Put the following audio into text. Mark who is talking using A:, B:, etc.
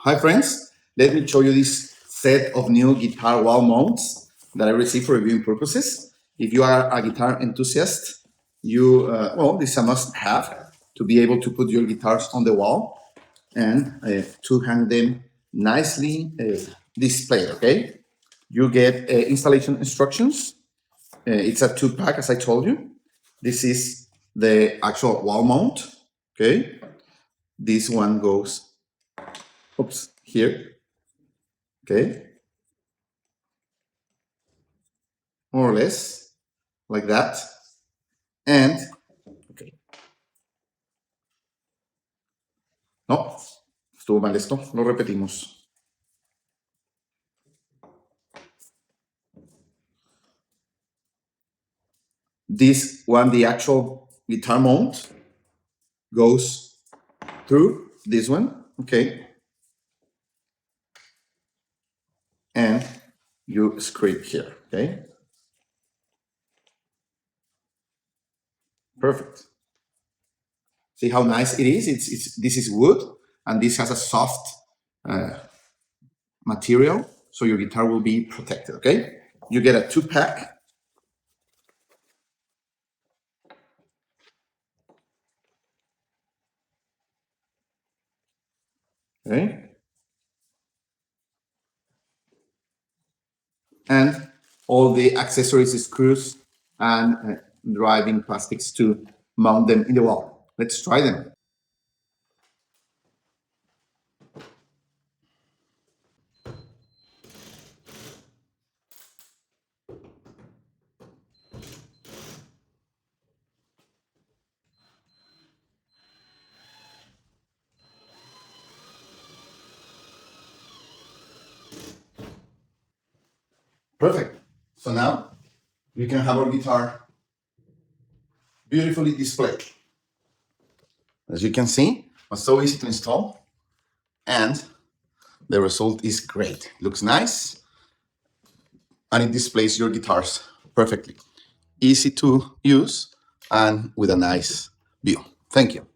A: Hi friends, let me show you this set of new guitar wall mounts that I received for reviewing purposes. If you are a guitar enthusiast, this is a must-have to be able to put your guitars on the wall and to hang them nicely displayed, okay? You get installation instructions. It's a 2-pack, as I told you. This is the actual wall mount, okay? This one goes here, okay, more or less like that. And okay, no, estuvo mal esto, lo repetimos. This one, the actual guitar mount, goes through this one, okay, and you scrape here, okay. Perfect. See how nice it is? This is wood, and this has a soft material, so your guitar will be protected, okay? You get a 2-pack. Okay. And all the accessories, screws, and driving plastics to mount them in the wall. Let's try them. Perfect. So now we can have our guitar beautifully displayed. As you can see, it was so easy to install, and the result is great. It looks nice, and it displays your guitars perfectly. Easy to use and with a nice view. Thank you.